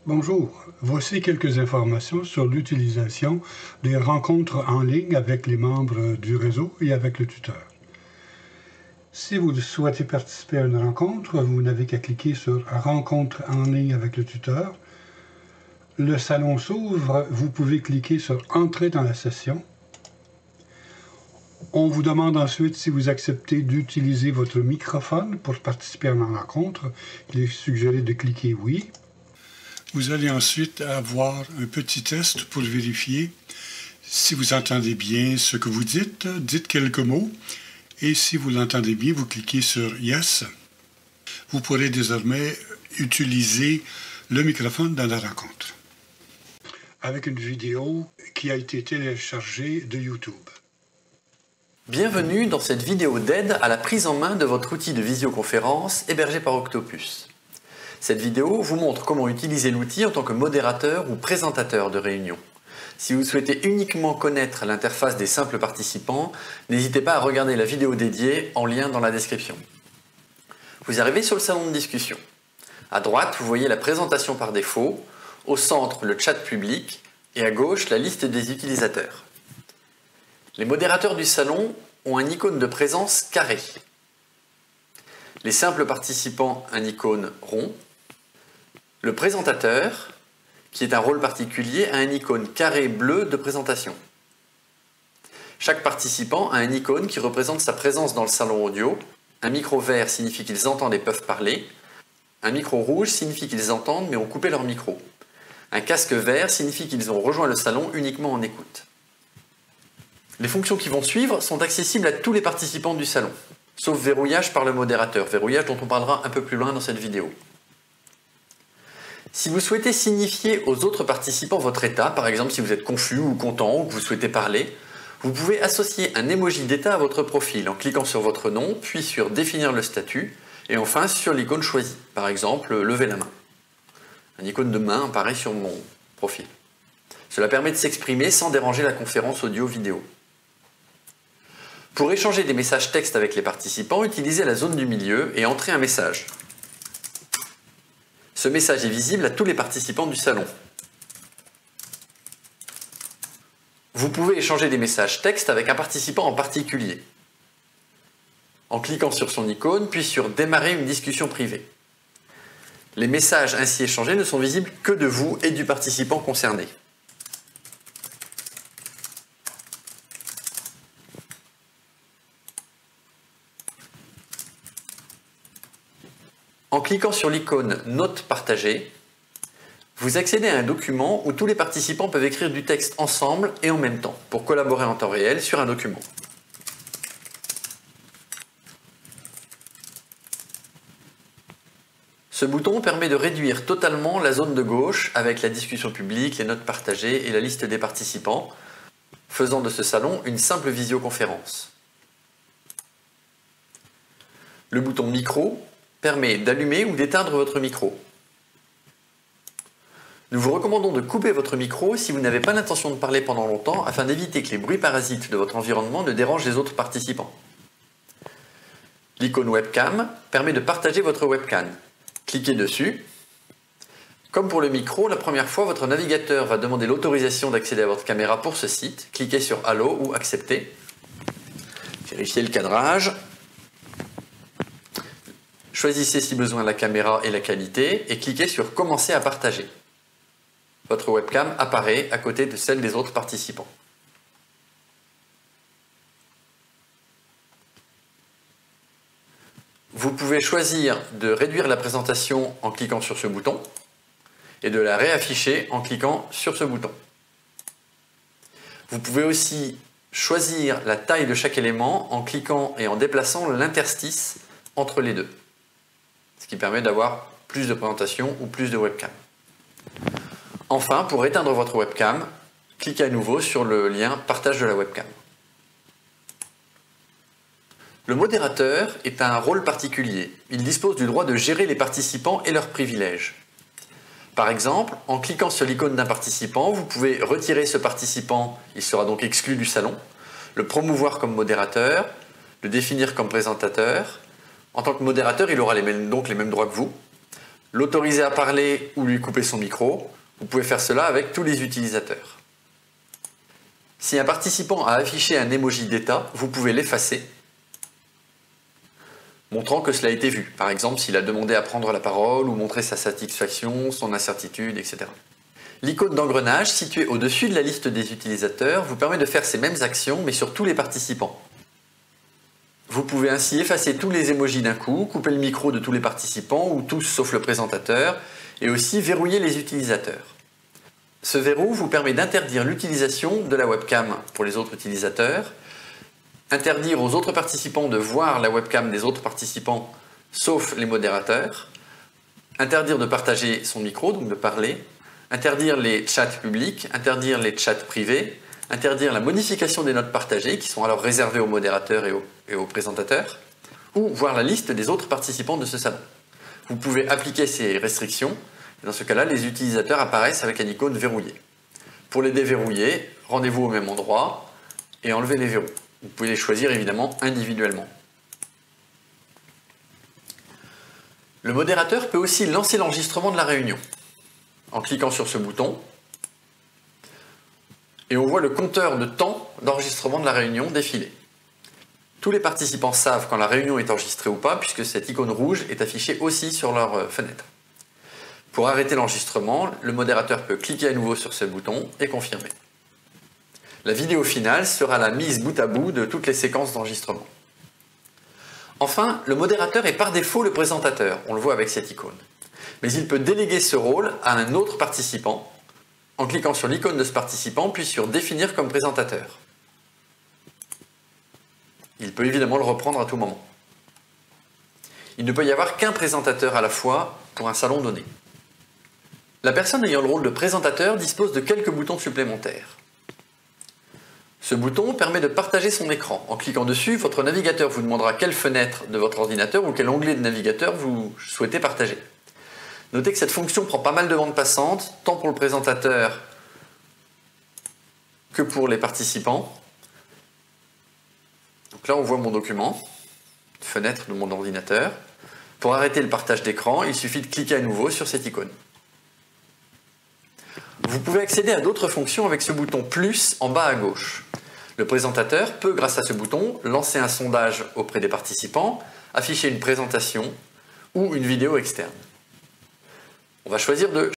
Bonjour, voici quelques informations sur l'utilisation des rencontres en ligne avec les membres du réseau et avec le tuteur. Si vous souhaitez participer à une rencontre, vous n'avez qu'à cliquer sur « Rencontre en ligne avec le tuteur ». Le salon s'ouvre, vous pouvez cliquer sur « Entrer dans la session ». On vous demande ensuite si vous acceptez d'utiliser votre microphone pour participer à la rencontre. Il est suggéré de cliquer « Oui ». Vous allez ensuite avoir un petit test pour vérifier si vous entendez bien ce que vous dites. Dites quelques mots et si vous l'entendez bien, vous cliquez sur « Yes ». Vous pourrez désormais utiliser le microphone dans la rencontre. Avec une vidéo qui a été téléchargée de YouTube. Bienvenue dans cette vidéo d'aide à la prise en main de votre outil de visioconférence hébergé par Octopus. Cette vidéo vous montre comment utiliser l'outil en tant que modérateur ou présentateur de réunion. Si vous souhaitez uniquement connaître l'interface des simples participants, n'hésitez pas à regarder la vidéo dédiée en lien dans la description. Vous arrivez sur le salon de discussion. À droite, vous voyez la présentation par défaut, au centre le chat public et à gauche la liste des utilisateurs. Les modérateurs du salon ont un icône de présence carré. Les simples participants, un icône rond. Le présentateur, qui est un rôle particulier, a un icône carré bleu de présentation. Chaque participant a un icône qui représente sa présence dans le salon audio. Un micro vert signifie qu'ils entendent et peuvent parler. Un micro rouge signifie qu'ils entendent mais ont coupé leur micro. Un casque vert signifie qu'ils ont rejoint le salon uniquement en écoute. Les fonctions qui vont suivre sont accessibles à tous les participants du salon, sauf verrouillage par le modérateur, verrouillage dont on parlera un peu plus loin dans cette vidéo. Si vous souhaitez signifier aux autres participants votre état, par exemple si vous êtes confus ou content ou que vous souhaitez parler, vous pouvez associer un emoji d'état à votre profil en cliquant sur votre nom, puis sur définir le statut, et enfin sur l'icône choisie, par exemple lever la main. Un icône de main apparaît sur mon profil. Cela permet de s'exprimer sans déranger la conférence audio-vidéo. Pour échanger des messages texte avec les participants, utilisez la zone du milieu et entrez un message. Ce message est visible à tous les participants du salon. Vous pouvez échanger des messages texte avec un participant en particulier, en cliquant sur son icône, puis sur « Démarrer une discussion privée ». Les messages ainsi échangés ne sont visibles que de vous et du participant concerné. En cliquant sur l'icône « Notes partagées », vous accédez à un document où tous les participants peuvent écrire du texte ensemble et en même temps, pour collaborer en temps réel sur un document. Ce bouton permet de réduire totalement la zone de gauche avec la discussion publique, les notes partagées et la liste des participants, faisant de ce salon une simple visioconférence. Le bouton « Micro » permet d'allumer ou d'éteindre votre micro. Nous vous recommandons de couper votre micro si vous n'avez pas l'intention de parler pendant longtemps afin d'éviter que les bruits parasites de votre environnement ne dérangent les autres participants. L'icône webcam permet de partager votre webcam. Cliquez dessus. Comme pour le micro, la première fois, votre navigateur va demander l'autorisation d'accéder à votre caméra pour ce site. Cliquez sur Allo ou Accepter. Vérifiez le cadrage. Choisissez si besoin la caméra et la qualité et cliquez sur Commencer à partager. Votre webcam apparaît à côté de celle des autres participants. Vous pouvez choisir de réduire la présentation en cliquant sur ce bouton et de la réafficher en cliquant sur ce bouton. Vous pouvez aussi choisir la taille de chaque élément en cliquant et en déplaçant l'interstice entre les deux, ce qui permet d'avoir plus de présentation ou plus de webcam. Enfin, pour éteindre votre webcam, cliquez à nouveau sur le lien « Partage de la webcam ». Le modérateur est un rôle particulier. Il dispose du droit de gérer les participants et leurs privilèges. Par exemple, en cliquant sur l'icône d'un participant, vous pouvez retirer ce participant, il sera donc exclu du salon, le promouvoir comme modérateur, le définir comme présentateur. En tant que modérateur, il aura donc les mêmes droits que vous. l'autoriser à parler ou lui couper son micro. Vous pouvez faire cela avec tous les utilisateurs. Si un participant a affiché un emoji d'état, vous pouvez l'effacer, montrant que cela a été vu. Par exemple, s'il a demandé à prendre la parole ou montrer sa satisfaction, son incertitude, etc. L'icône d'engrenage située au-dessus de la liste des utilisateurs vous permet de faire ces mêmes actions, mais sur tous les participants. Vous pouvez ainsi effacer tous les emojis d'un coup, couper le micro de tous les participants, ou tous sauf le présentateur, et aussi verrouiller les utilisateurs. Ce verrou vous permet d'interdire l'utilisation de la webcam pour les autres utilisateurs, interdire aux autres participants de voir la webcam des autres participants, sauf les modérateurs, interdire de partager son micro, donc de parler, interdire les chats publics, interdire les chats privés, interdire la modification des notes partagées, qui sont alors réservées aux modérateurs et aux présentateurs, ou voir la liste des autres participants de ce salon. Vous pouvez appliquer ces restrictions, et dans ce cas-là, les utilisateurs apparaissent avec une icône verrouillée. Pour les déverrouiller, rendez-vous au même endroit et enlevez les verrous. Vous pouvez les choisir évidemment individuellement. Le modérateur peut aussi lancer l'enregistrement de la réunion en cliquant sur ce bouton. Et on voit le compteur de temps d'enregistrement de la réunion défiler. Tous les participants savent quand la réunion est enregistrée ou pas, puisque cette icône rouge est affichée aussi sur leur fenêtre. Pour arrêter l'enregistrement, le modérateur peut cliquer à nouveau sur ce bouton et confirmer. La vidéo finale sera la mise bout à bout de toutes les séquences d'enregistrement. Enfin, le modérateur est par défaut le présentateur, on le voit avec cette icône. Mais il peut déléguer ce rôle à un autre participant en cliquant sur l'icône de ce participant, puis sur « Définir comme présentateur ». Il peut évidemment le reprendre à tout moment. Il ne peut y avoir qu'un présentateur à la fois pour un salon donné. La personne ayant le rôle de présentateur dispose de quelques boutons supplémentaires. Ce bouton permet de partager son écran. En cliquant dessus, votre navigateur vous demandera quelle fenêtre de votre ordinateur ou quel onglet de navigateur vous souhaitez partager. Notez que cette fonction prend pas mal de bande passante, tant pour le présentateur que pour les participants. Donc là, on voit mon document, fenêtre de mon ordinateur. Pour arrêter le partage d'écran, il suffit de cliquer à nouveau sur cette icône. Vous pouvez accéder à d'autres fonctions avec ce bouton « plus » en bas à gauche. Le présentateur peut, grâce à ce bouton, lancer un sondage auprès des participants, afficher une présentation ou une vidéo externe. On va choisir de